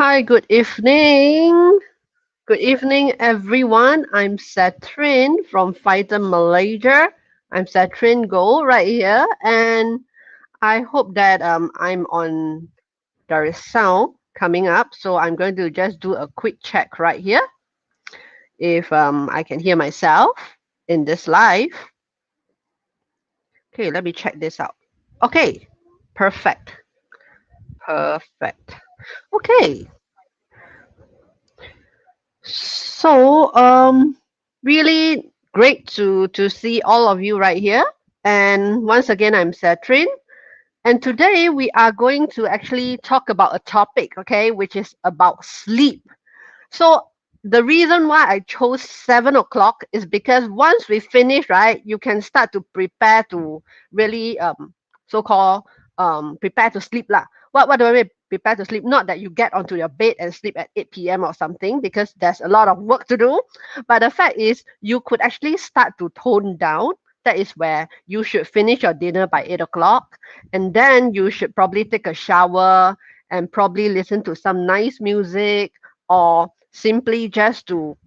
Hi, good evening. Good evening, everyone. I'm Satrin from Fighter Malaysia. I'm Satrin Go right here, and I hope that I'm on. There is sound coming up, so I'm going to just do a quick check right here if I can hear myself in this live. Okay, let me check this out. Okay, perfect, perfect. Okay, so really great to see all of you right here. And once again, I'm Satrin. And today we are going to actually talk about a topic, okay, which is about sleep. So the reason why I chose 7 o'clock is because once we finish, right, you can start to prepare to really so-called prepare to sleep lah. What do I mean prepare to sleep? Not that you get onto your bed and sleep at 8 p.m. or something, because there's a lot of work to do. But the fact is you could actually start to tone down. That is where you should finish your dinner by 8 o'clock, and then you should probably take a shower and probably listen to some nice music, or simply just to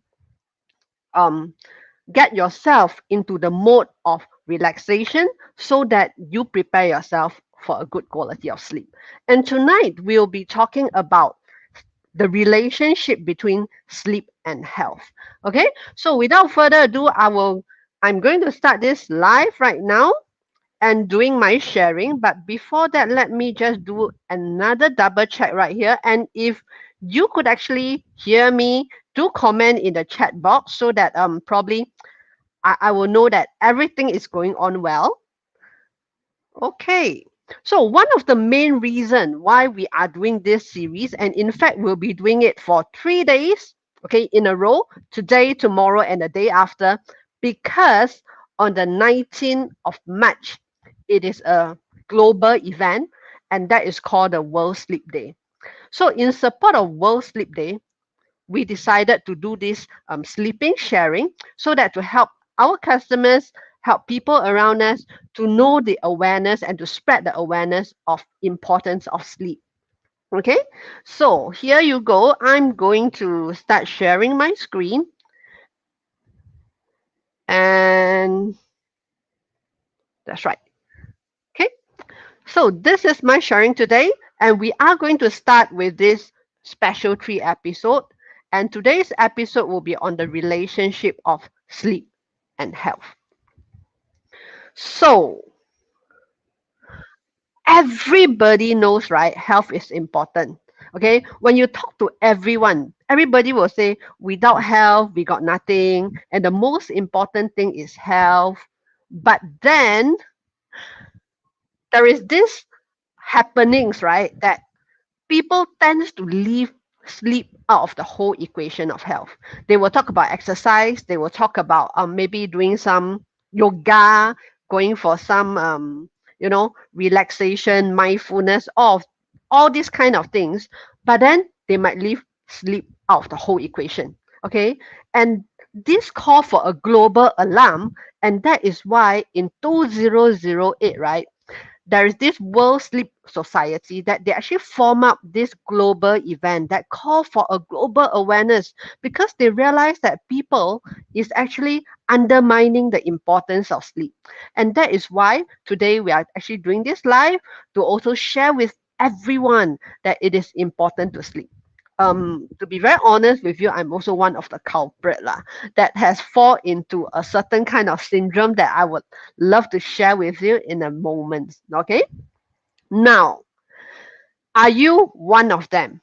um, get yourself into the mode of relaxation so that you prepare yourself for a good quality of sleep. And tonight we'll be talking about the relationship between sleep and health. Okay, so without further ado, I'm going to start this live right now and doing my sharing. But before that, let me just do another double check right here. And if you could actually hear me, do comment in the chat box so that probably I will know that everything is going on well. Okay. So one of the main reason why we are doing this series, and in fact we'll be doing it for 3 days, okay, in a row, today, tomorrow, and the day after, because on the 19th of March, it is a global event, and that is called the World Sleep Day. So in support of World Sleep Day, we decided to do this sleeping sharing so that to help our customers, help people around us to know the awareness and to spread the awareness of importance of sleep. Okay, so here you go. I'm going to start sharing my screen, and that's right. Okay, so this is my sharing today, and we are going to start with this special 3 episode. And today's episode will be on the relationship of sleep and health. So everybody knows, right? Health is important. Okay, when you talk to everyone, everybody will say, without health, we got nothing. And the most important thing is health. But then there is this happenings, right? That people tends to leave sleep out of the whole equation of health. They will talk about exercise. They will talk about maybe doing some yoga, going for some relaxation, mindfulness, all these kind of things. But then they might leave sleep out of the whole equation. Okay, and this call for a global alarm, and that is why in 2008, right, there is this World Sleep Society that they actually form up this global event that call for a global awareness, because they realize that people is actually undermining the importance of sleep. And that is why today we are actually doing this live to also share with everyone that it is important to sleep. To be very honest with you, I'm also one of the culprit lah, that has fall into a certain kind of syndrome that I would love to share with you in a moment. Okay. Now, are you one of them?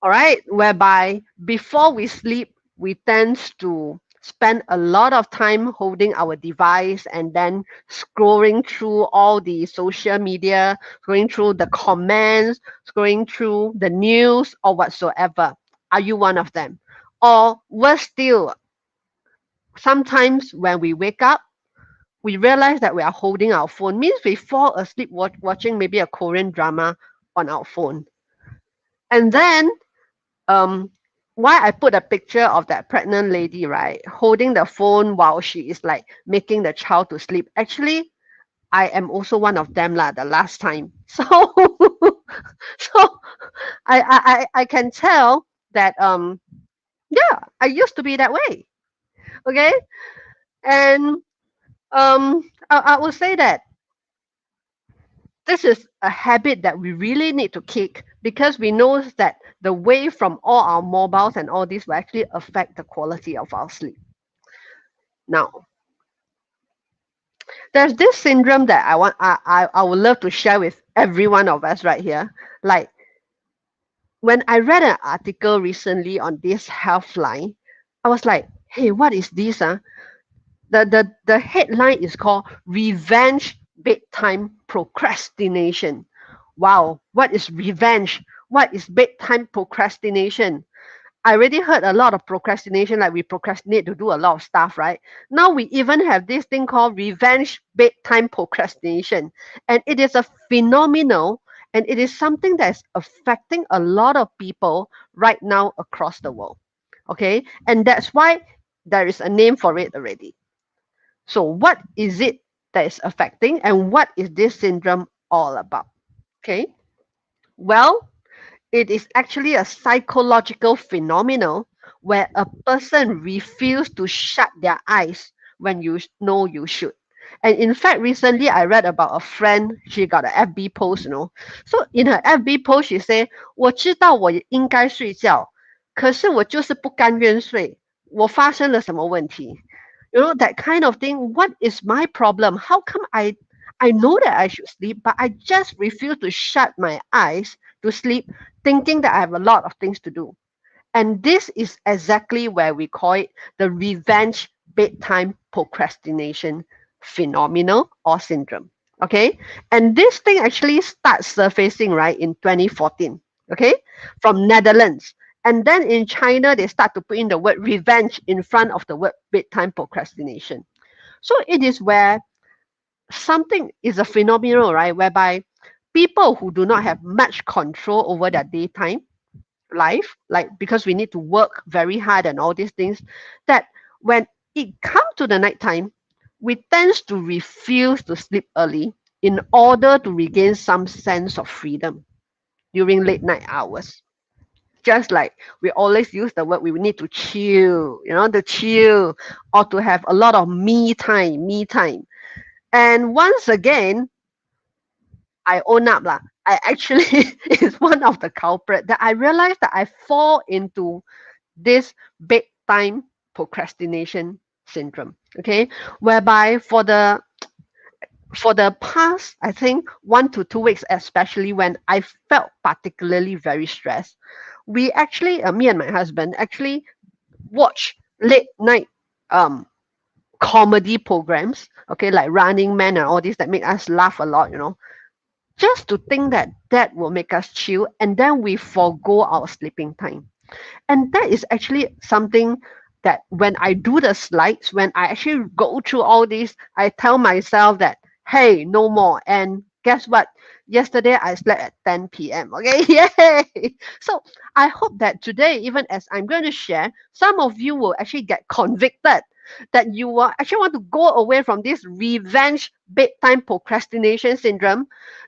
All right. Whereby before we sleep, we tend to spend a lot of time holding our device and then scrolling through all the social media, going through the comments, scrolling through the news or whatsoever. Are you one of them? Or worse still, sometimes when we wake up, we realize that we are holding our phone. Means we fall asleep watching maybe a Korean drama on our phone. And then um why I put a picture of that pregnant lady, right, holding the phone while she is like making the child to sleep. Actually, I am also one of them lah the last time. So so I can tell that yeah, I used to be that way. Okay, and I will say that this is a habit that we really need to kick because we know that the way from all our mobiles and all this will actually affect the quality of our sleep. Now, there's this syndrome that I would love to share with every one of us right here. Like when I read an article recently on this health line, I was like, hey, what is this? The headline is called Revenge Bedtime Procrastination. Wow, what is revenge? What is bedtime procrastination? I already heard a lot of procrastination, like we procrastinate to do a lot of stuff, right? Now we even have this thing called revenge bedtime procrastination. And it is a phenomenal and it is something that's affecting a lot of people right now across the world. Okay. And that's why there is a name for it already. So, what is it that is affecting, and what is this syndrome all about? Okay. Well, it is actually a psychological phenomenon where a person refuses to shut their eyes when you know you should. And in fact, recently I read about a friend, she got an FB post, So in her FB post, she said, 我知道我应该睡觉，可是我就是不甘愿睡。我发生了什么问题？ that kind of thing. What is my problem? How come I know that I should sleep, but I just refuse to shut my eyes to sleep, thinking that I have a lot of things to do. And this is exactly where we call it the revenge bedtime procrastination phenomenon or syndrome. Okay. And this thing actually starts surfacing right in 2014. Okay. From Netherlands. And then in China, they start to put in the word revenge in front of the word bedtime procrastination. So it is where something is a phenomenon, right? Whereby people who do not have much control over their daytime life, like because we need to work very hard and all these things, that when it comes to the nighttime, we tend to refuse to sleep early in order to regain some sense of freedom during late night hours. Just like we always use the word, we need to chill, to chill or to have a lot of me time, me time. And once again, I own up lah. I actually is one of the culprit that I realized that I fall into this bedtime procrastination syndrome. Okay, whereby for the past, I think 1 to 2 weeks, especially when I felt particularly very stressed, we actually, me and my husband actually watch late night comedy programs. Okay, like Running Man and all this that make us laugh a lot. Just to think that that will make us chill, and then we forgo our sleeping time. And that is actually something that when I do the slides, when I actually go through all this, I tell myself that, hey, no more. And guess what? Yesterday I slept at 10 p.m. Okay, yay! So I hope that today, even as I'm going to share, some of you will actually get convicted that you will actually want to go away from this revenge bedtime procrastination syndrome.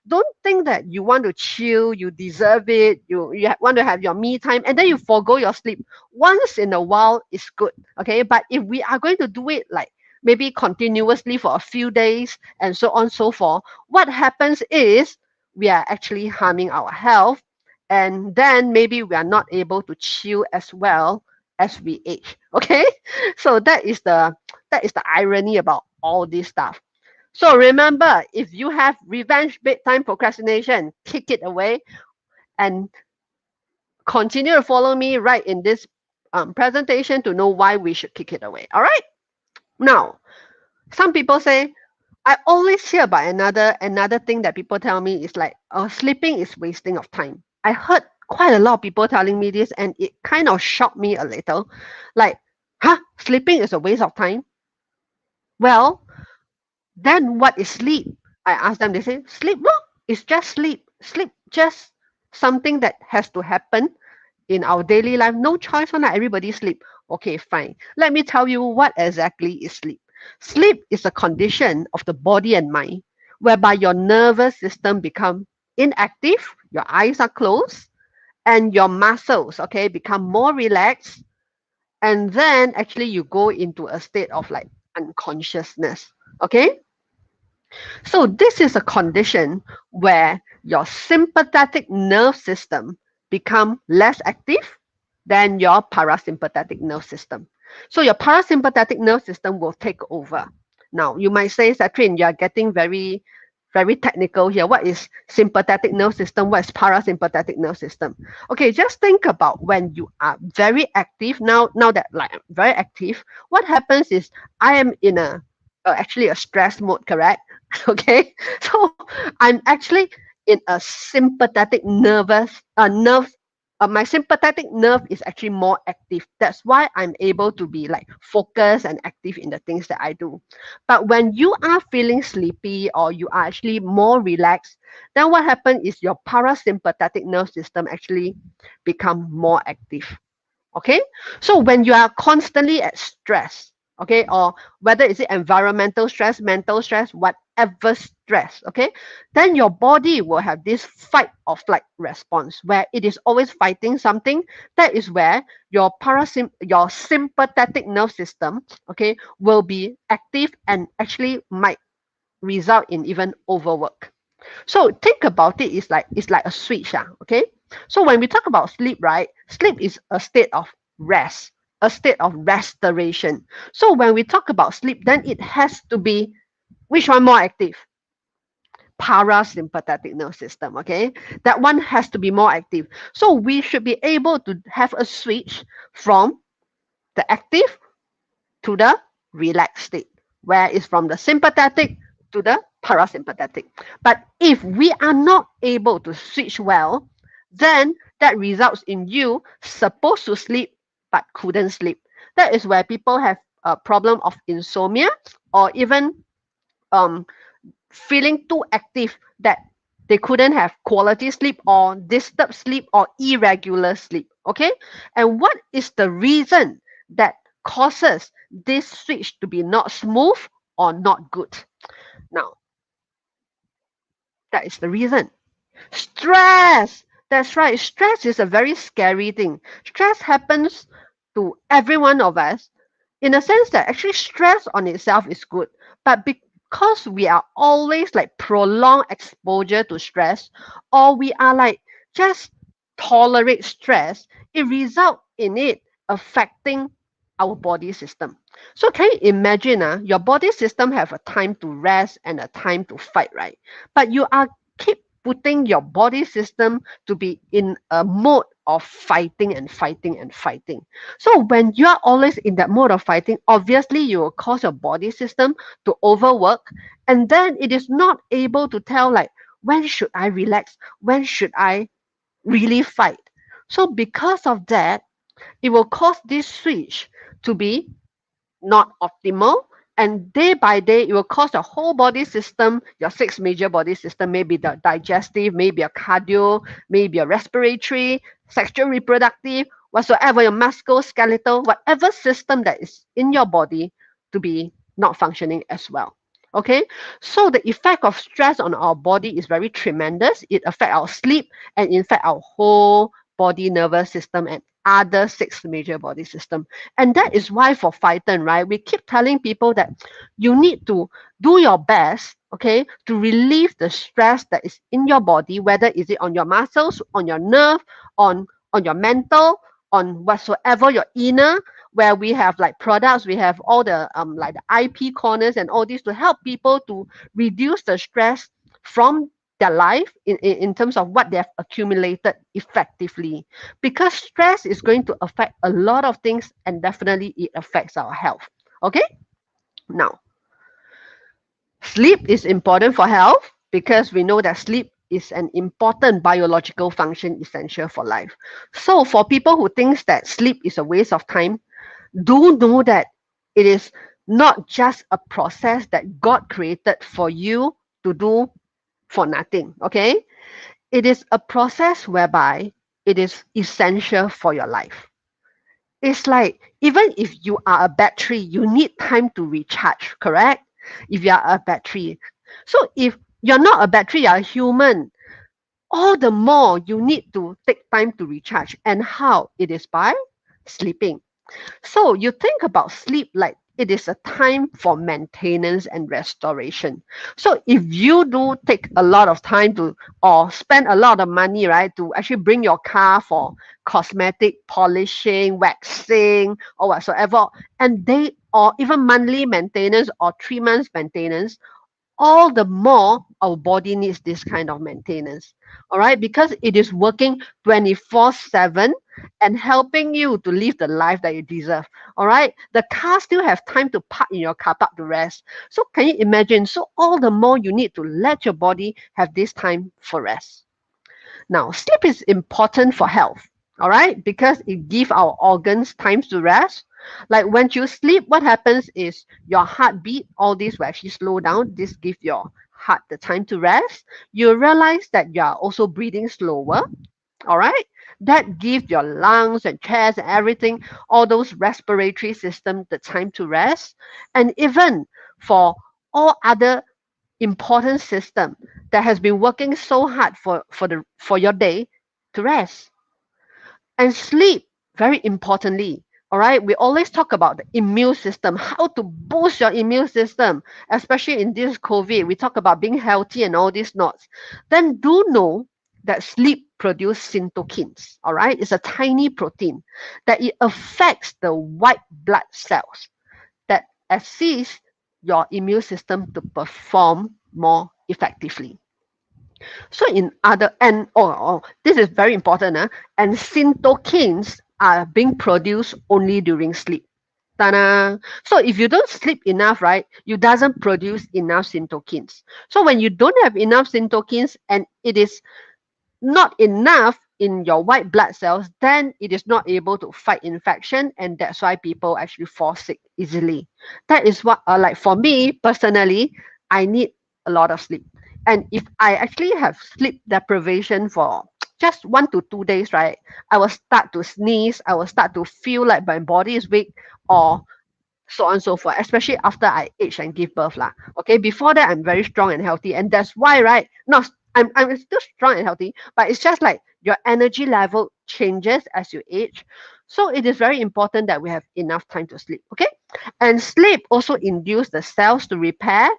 Don't think that you want to chill, you deserve it, you want to have your me time, and then you forgo your sleep. Once in a while is good, okay? But if we are going to do it like maybe continuously for a few days and so on and so forth, what happens is we are actually harming our health, and then maybe we are not able to chill as well as we age. Okay, so that is the irony about all this stuff. So remember, if you have revenge bedtime procrastination, kick it away and continue to follow me right in this presentation to know why we should kick it away. All right. Now, some people say, I always hear about another thing that people tell me is like, oh, sleeping is wasting of time. I heard quite a lot of people telling me this, and it kind of shocked me a little. Like, sleeping is a waste of time. Well, then what is sleep? I asked them, they say, sleep, no, it's just sleep. Sleep, just something that has to happen in our daily life. No choice on that. Everybody sleep. Okay, fine. Let me tell you what exactly is sleep. Sleep is a condition of the body and mind whereby your nervous system become inactive, your eyes are closed, and your muscles, okay, become more relaxed, and then actually you go into a state of like unconsciousness. Okay, so this is a condition where your sympathetic nerve system become less active than your parasympathetic nerve system. So your parasympathetic nerve system will take over. Now you might say, Satrin, you are getting very technical here. What is sympathetic nerve system? What is parasympathetic nerve system? Okay, just think about when you are very active. Now that like I'm very active, what happens is I am in a actually a stress mode, correct? Okay, so I'm actually in a sympathetic nerve. My sympathetic nerve is actually more active. That's why I'm able to be like focused and active in the things that I do. But when you are feeling sleepy or you are actually more relaxed, then what happens is your parasympathetic nerve system actually become more active. Okay, so when you are constantly at stress, okay, or whether is it environmental stress, mental stress, whatever stress, okay, then your body will have this fight or flight response where it is always fighting something. That is where your sympathetic nerve system, okay, will be active and actually might result in even overwork. So think about it, it's like a switch, okay? So when we talk about sleep, right? Sleep is a state of rest, a state of restoration. So when we talk about sleep, then it has to be which one more active? Parasympathetic nerve system, okay? That one has to be more active. So we should be able to have a switch from the active to the relaxed state, where it's from the sympathetic to the parasympathetic. But if we are not able to switch well, then that results in you supposed to sleep but couldn't sleep. That is where people have a problem of insomnia or even um, feeling too active that they couldn't have quality sleep or disturbed sleep or irregular sleep. Okay, and what is the reason that causes this switch to be not smooth or not good? Now, that is the reason. Stress. That's right. Stress is a very scary thing. Stress happens to every one of us in a sense that actually stress on itself is good. But because we are always like prolonged exposure to stress, or we are like just tolerate stress, it results in it affecting our body system. So can you imagine your body system have a time to rest and a time to fight, right? But you are keep putting your body system to be in a mode of fighting and fighting and fighting. So when you are always in that mode of fighting, obviously you will cause your body system to overwork, and then it is not able to tell like when should I relax, when should I really fight. So because of that, it will cause this switch to be not optimal. And day by day, it will cause your whole body system, your six major body system, maybe the digestive, maybe your cardio, maybe your respiratory, sexual reproductive, whatsoever, your musculoskeletal, whatever system that is in your body to be not functioning as well. Okay, so the effect of stress on our body is very tremendous. It affects our sleep and in fact our whole body nervous system and other six major body system. And that is why for Phyton, right, we keep telling people that you need to do your best, okay, to relieve the stress that is in your body, whether is it on your muscles, on your nerve, on your mental, on whatsoever your inner, where we have like products, we have all the like the IP corners and all this to help people to reduce the stress from their life in terms of what they have accumulated effectively, because stress is going to affect a lot of things and definitely it affects our health. Okay, now sleep is important for health because we know that sleep is an important biological function essential for life. So for people who thinks that sleep is a waste of time, do know that it is not just a process that God created for you to do for nothing. Okay, it is a process whereby it is essential for your life. It's like even if you are a battery, you need time to recharge, correct? If you are a battery. So if you're not a battery, you're a human. all the more you need to take time to recharge. And how? It is by sleeping. So you think about sleep like it is a time for maintenance and restoration. So if you do take a lot of time to or spend a lot of money, right, to actually bring your car for cosmetic polishing, waxing, or whatsoever, and they or even monthly maintenance or 3 months maintenance, all the more our body needs this kind of maintenance. All right, because it is working 24/7 and helping you to live the life that you deserve. All right, the car still have time to park in your car park to rest. So can you imagine? So all the more you need to let your body have this time for rest. Now, sleep is important for health, all right, because it gives our organs time to rest. Like when you sleep, what happens is your heartbeat, all this will actually slow down. This gives your heart the time to rest. You realize that you are also breathing slower, all right? That gives your lungs and chest and everything, all those respiratory system the time to rest. And even for all other important system that has been working so hard for your day to rest and sleep. Very importantly, all right, we always talk about the immune system, how to boost your immune system, especially in this COVID. We talk about being healthy and all these knots. Then do know that sleep produce cytokines. All right, it's a tiny protein that it affects the white blood cells that assist your immune system to perform more effectively. So in other and this is very important, and cytokines are being produced only during sleep. Ta-da! So if you don't sleep enough, right, you doesn't produce enough cytokines. So when you don't have enough cytokines and it is not enough in your white blood cells, then it is not able to fight infection, and that's why people actually fall sick easily. That is what, like for me personally, I need a lot of sleep. And if I actually have sleep deprivation for just 1 to 2 days, right, I will start to sneeze, I will start to feel like my body is weak, or so on and so forth, especially after I age and give birth. Lah. Okay, before that, I'm very strong and healthy. And that's why, right? No, I'm still strong and healthy, but it's just like your energy level changes as you age. So it is very important that we have enough time to sleep. Okay. And sleep also induce the cells to repair,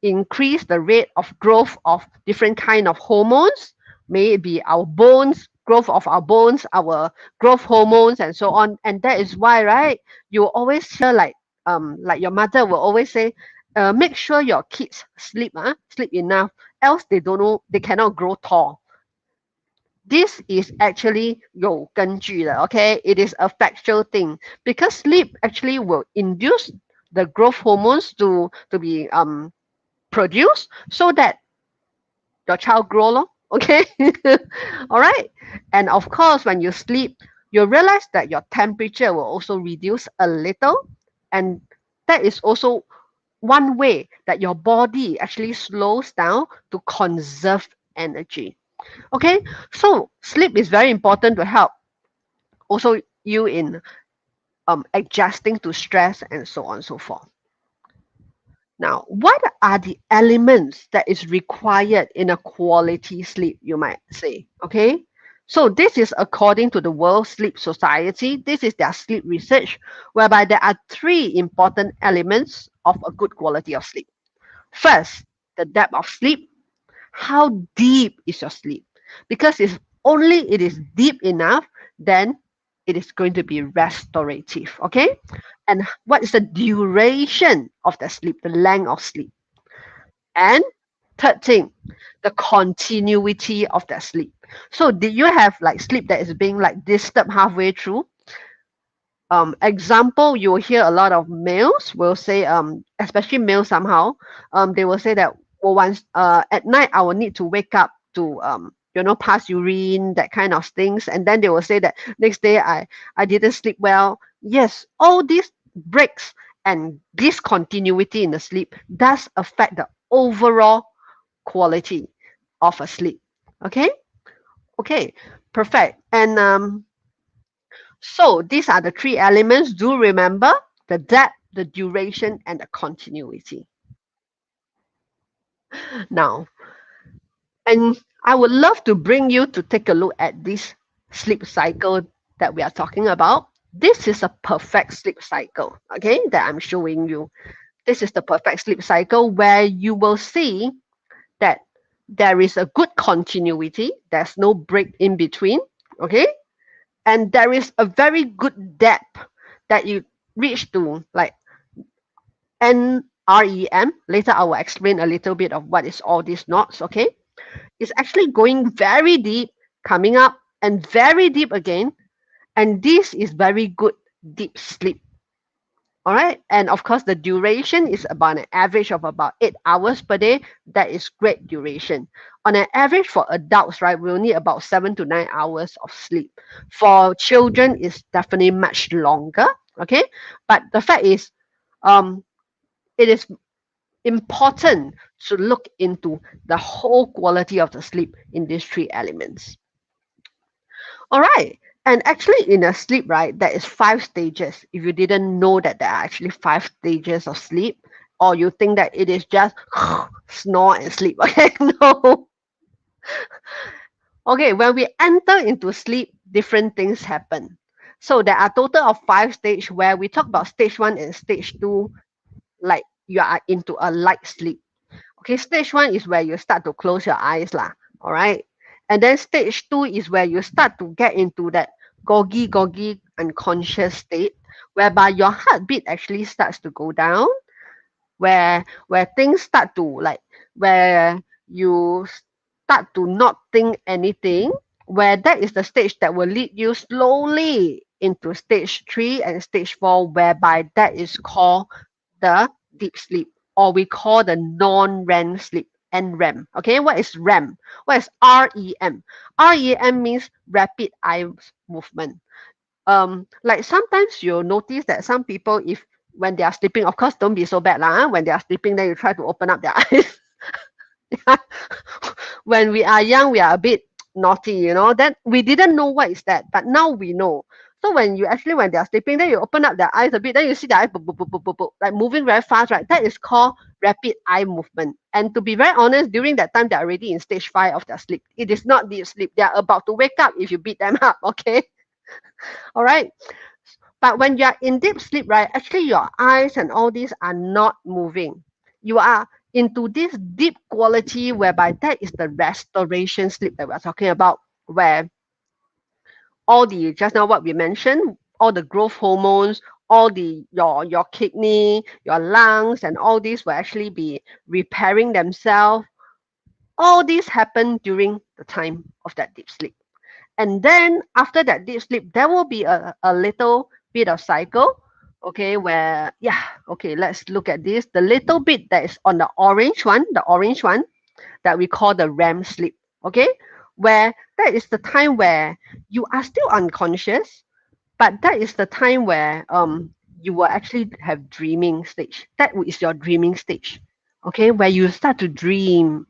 increase the rate of growth of different kind of hormones, may it be our bones, growth of our bones, our growth hormones, and so on. And that is why, right, you always hear like your mother will always say, make sure your kids sleep, sleep enough, else they don't know, they cannot grow tall. This is actually 有根据的, okay? It is a factual thing because sleep actually will induce the growth hormones to be produce so that your child grow long. Okay. All right. And of course, when you sleep, you realize that your temperature will also reduce a little. And that is also one way that your body actually slows down to conserve energy. Okay. So sleep is very important to help also you in adjusting to stress and so on and so forth. Now, what are the elements that is required in a quality sleep, you might say? Okay. So this is according to the World Sleep Society. This is their sleep research, whereby there are three important elements of a good quality of sleep. First, the depth of sleep. How deep is your sleep? Because if only it is deep enough, then it is going to be restorative. Okay. And what is the duration of the sleep, the length of sleep? And third thing, the continuity of the sleep. So did you have like sleep that is being like disturbed halfway through? Example, you will hear a lot of males will say, especially males somehow, they will say that, well, once at night I will need to wake up to pass urine, that kind of things, and then they will say that next day I didn't sleep well. Yes, all these breaks and discontinuity in the sleep does affect the overall quality of a sleep. Okay, okay, perfect. And so these are the three elements. Do remember the depth, the duration, and the continuity. Now, And I would love to bring you to take a look at this sleep cycle that we are talking about. This is a perfect sleep cycle, okay, that I'm showing you. This is the perfect sleep cycle where you will see that there is a good continuity, there's no break in between, okay, and there is a very good depth that you reach to, like NREM. Later, I will explain a little bit of what is all these knots, okay? It's actually going very deep, coming up, and very deep again. And this is very good deep sleep. All right. And of course, the duration is about an average of about 8 hours per day. That is great duration. On an average for adults, right, we'll need about 7 to 9 hours of sleep. For children, it's definitely much longer. Okay. But the fact is, um, it is important to look into the whole quality of the sleep in these three elements. All right. And actually, in a sleep, right, there is 5 stages. If you didn't know that there are actually 5 stages of sleep, or you think that it is just snore and sleep, okay? No. Okay, when we enter into sleep, different things happen. So there are total of 5 stages where we talk about stage one and stage two, like you are into a light sleep. Okay, stage one is where you start to close your eyes lah. All right. And then stage two is where you start to get into that goggy unconscious state whereby your heartbeat actually starts to go down, where things start to like where you start to not think anything, where that is the stage that will lead you slowly into stage three and stage four, whereby that is called the deep sleep, or we call the non-REM sleep. NREM. Okay, what is REM? What is REM? REM means rapid eye movement. Like sometimes you'll notice that some people, if when they are sleeping, of course don't be so bad lah, when they are sleeping, then you try to open up their eyes. When we are young, we are a bit naughty, then we didn't know what is that, but now we know. So when you actually, when they are sleeping, then you open up their eyes a bit, then you see their eye boop, boop, boop, boop, boop, boop, like moving very fast, right? That is called rapid eye movement. And to be very honest, during that time they're already in stage 5 of their sleep. It is not deep sleep. They are about to wake up if you beat them up. Okay. All right. But when you are in deep sleep, right, actually your eyes and all these are not moving. You are into this deep quality whereby that is the restoration sleep that we're talking about, where all the, just now what we mentioned, all the growth hormones, all the your kidney, your lungs, and all these will actually be repairing themselves. All these happen during the time of that deep sleep. And then after that deep sleep, there will be a little bit of cycle, okay, where, yeah, okay, let's look at this. The little bit that is on the orange one that we call the REM sleep, okay, where that is the time where you are still unconscious, but that is the time where you will actually have dreaming stage. That is your dreaming stage, okay, where you start to dream,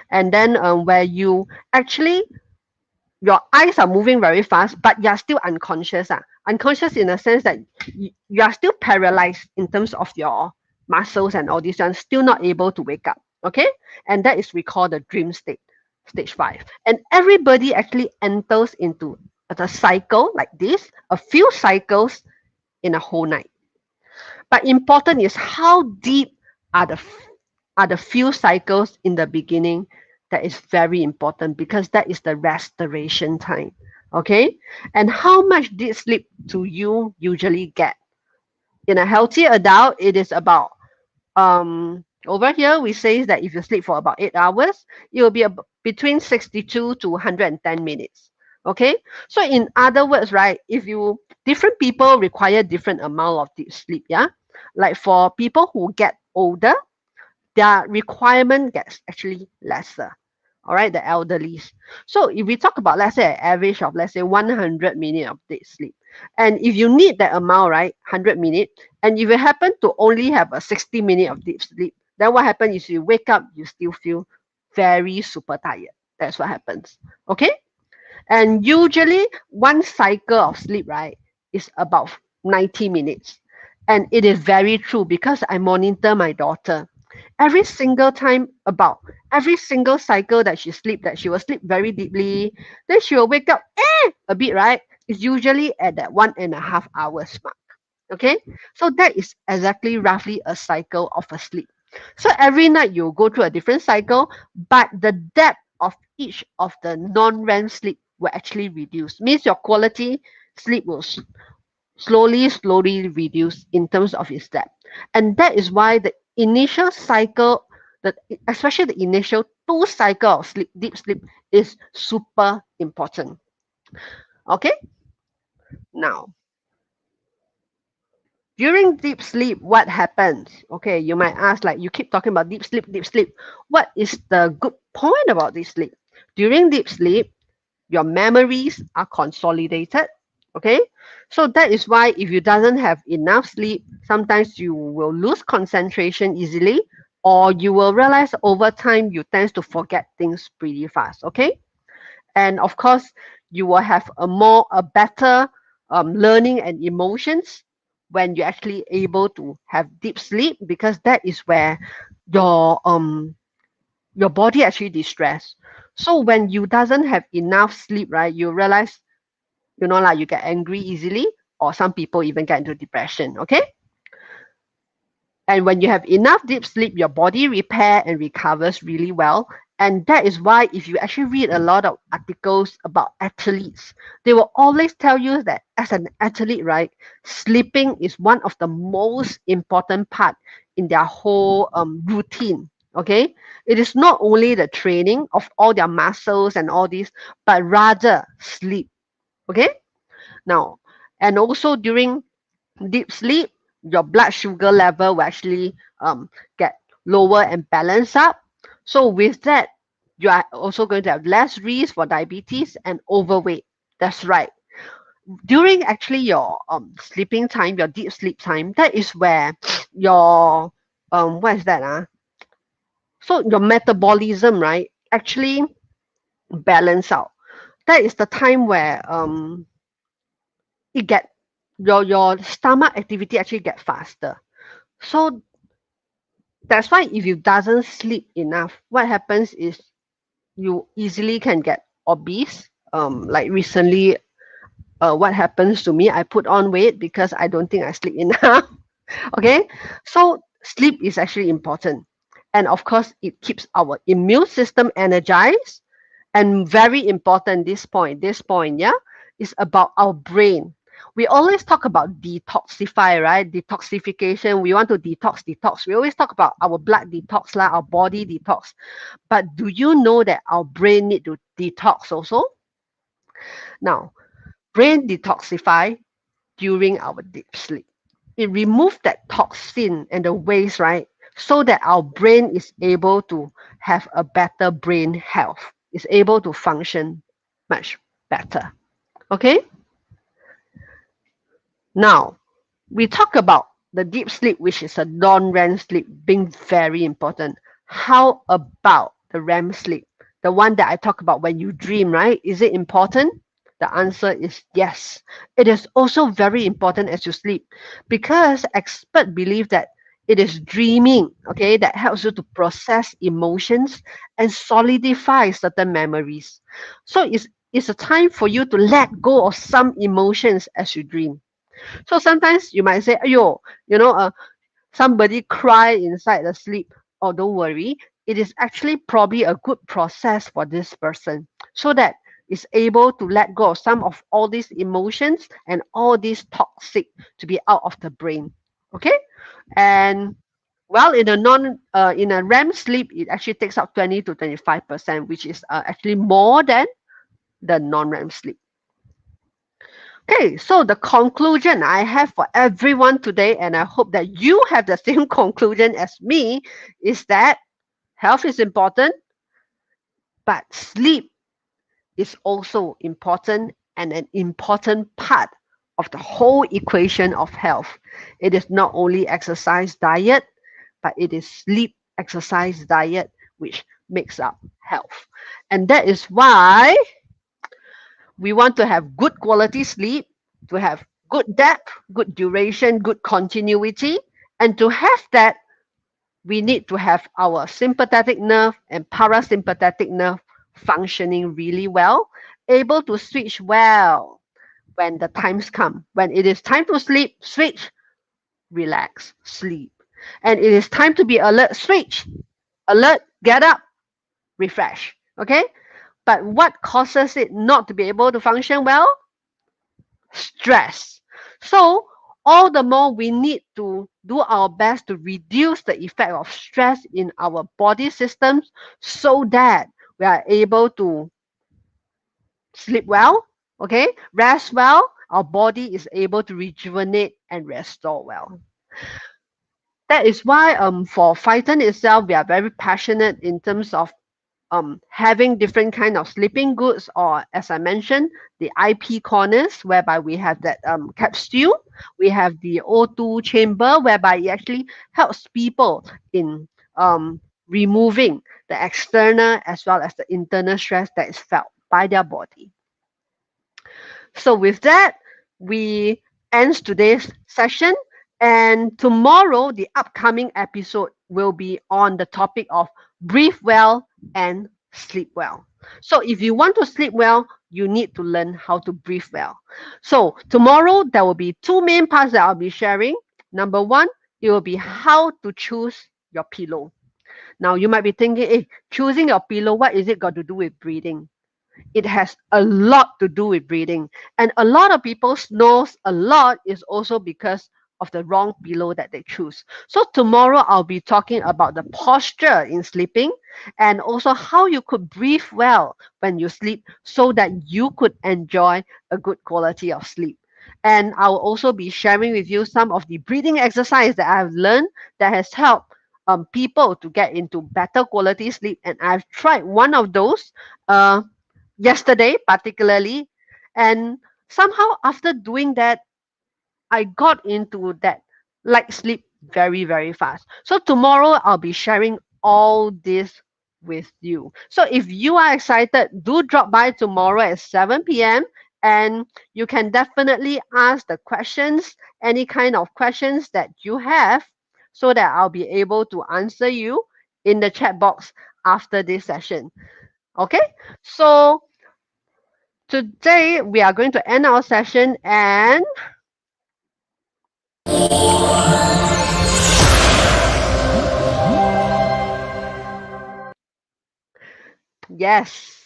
and then where you actually, your eyes are moving very fast, but you're still unconscious. Unconscious in the sense that you are still paralyzed in terms of your muscles and all this, and still not able to wake up. Okay? And that is we call the dream state, stage 5. And everybody actually enters into the cycle like this, a few cycles in a whole night. But important is how deep are the few cycles in the beginning. That is very important because that is the restoration time. Okay. And how much deep sleep do you usually get? In a healthy adult, it is about over here we say that if you sleep for about 8 hours, it will be between 62 to 110 minutes. Okay. So in other words, right, if you, different people require different amount of deep sleep. Yeah. Like for people who get older, their requirement gets actually lesser. All right, the elderlies. So if we talk about, let's say, an average of, let's say, 100 minutes of deep sleep, and if you need that amount, right, 100 minutes, and if you happen to only have a 60 minute of deep sleep, then what happens is you wake up, you still feel very super tired. That's what happens. Okay? And usually one cycle of sleep, right, is about 90 minutes. And it is very true because I monitor my daughter. Every single time, about every single cycle that she sleep, that she will sleep very deeply, then she will wake up a bit, right? It's usually at that 1.5 hours mark. Okay, so that is exactly roughly a cycle of a sleep. So every night you go through a different cycle, but the depth of each of the non-REM sleep will actually reduce. Means your quality sleep will slowly reduce in terms of its depth. And that is why the initial cycle, the especially the initial 2 cycle of sleep, deep sleep, is super important. Okay, now during deep sleep, what happens? Okay, you might ask, like, you keep talking about deep sleep, deep sleep. What is the good point about deep sleep? During deep sleep, your memories are consolidated. Okay, so that is why if you doesn't have enough sleep, sometimes you will lose concentration easily, or you will realize over time you tend to forget things pretty fast. Okay, and of course you will have a better learning and emotions when you're actually able to have deep sleep, because that is where your your body actually distress. So when you doesn't have enough sleep, right, you realize, like, you get angry easily, or some people even get into depression. Okay, and when you have enough deep sleep, your body repair and recovers really well. And that is why if you actually read a lot of articles about athletes, they will always tell you that as an athlete, right, sleeping is one of the most important part in their whole routine. Okay, it is not only the training of all their muscles and all this, but rather sleep. Okay, now, and also during deep sleep, your blood sugar level will actually get lower and balance up. So with that, you are also going to have less risk for diabetes and overweight. That's right. During actually your sleeping time, your deep sleep time, that is where your what is that? So your metabolism, right, actually balance out. That is the time where it get your stomach activity actually get faster. So that's why if you doesn't sleep enough, what happens is you easily can get obese. Like recently, what happens to me? I put on weight because I don't think I sleep enough. Okay, so sleep is actually important, and of course, it keeps our immune system energized. And very important, this point, yeah, is about our brain. We always talk about detoxify, right? Detoxification. We want to detox. We always talk about our blood detox, like our body detox. But do you know that our brain need to detox also? Now, brain detoxify during our deep sleep. It removes that toxin and the waste, right? So that our brain is able to have a better brain health, is able to function much better. Okay? Now, we talk about the deep sleep, which is a non-REM sleep, being very important. How about the REM sleep? The one that I talk about when you dream, right? Is it important? The answer is yes. It is also very important as you sleep, because experts believe that it is dreaming, okay, that helps you to process emotions and solidify certain memories. So it's a time for you to let go of some emotions as you dream. So sometimes you might say, "Ayo, somebody cry inside the sleep." Oh, don't worry. It is actually probably a good process for this person, so that is able to let go of some of all these emotions and all these toxic to be out of the brain. Okay, and well, in a REM sleep, it actually takes up 20 to 25%, which is actually more than the non-REM sleep. Okay, so the conclusion I have for everyone today, and I hope that you have the same conclusion as me, is that health is important, but sleep is also important, and an important part of the whole equation of health. It is not only exercise, diet, but it is sleep, exercise, diet, which makes up health. And that is why we want to have good quality sleep, to have good depth, good duration, good continuity, and to have that we need to have our sympathetic nerve and parasympathetic nerve functioning really well, able to switch well when the times come. When it is time to sleep, switch, relax, sleep. And it is time to be alert, switch, alert, get up, refresh. Okay? But what causes it not to be able to function well? Stress. So, all the more we need to do our best to reduce the effect of stress in our body systems so that we are able to sleep well, okay, rest well, our body is able to rejuvenate and restore well. That is why for Phyton itself, we are very passionate in terms of having different kind of sleeping goods, or as I mentioned, the IP corners, whereby we have that capsule, we have the O2 chamber, whereby it actually helps people in removing the external as well as the internal stress that is felt by their body. So with that, we ends today's session. And tomorrow, the upcoming episode will be on the topic of breathe well and sleep well. So if you want to sleep well, you need to learn how to breathe well. So tomorrow, there will be two main parts that I'll be sharing. Number one, it will be how to choose your pillow. Now you might be thinking, hey, choosing your pillow, what is it got to do with breathing? It has a lot to do with breathing. And a lot of people snores a lot is also because of the wrong pillow that they choose. So tomorrow I'll be talking about the posture in sleeping and also how you could breathe well when you sleep so that you could enjoy a good quality of sleep. And I'll also be sharing with you some of the breathing exercise that I've learned that has helped people to get into better quality sleep. And I've tried one of those. Yesterday particularly, and somehow after doing that I got into that light sleep very very fast. So tomorrow I'll be sharing all this with you. So if you are excited, do drop by tomorrow at 7 p.m. and you can definitely ask the questions, any kind of questions that you have, so that I'll be able to answer you in the chat box after this session. Okay, so today we are going to end our session, and yes,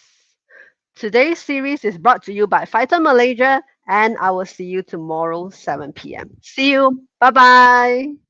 today's series is brought to you by Fighter Malaysia, and I will see you tomorrow 7 p.m. See you. Bye bye.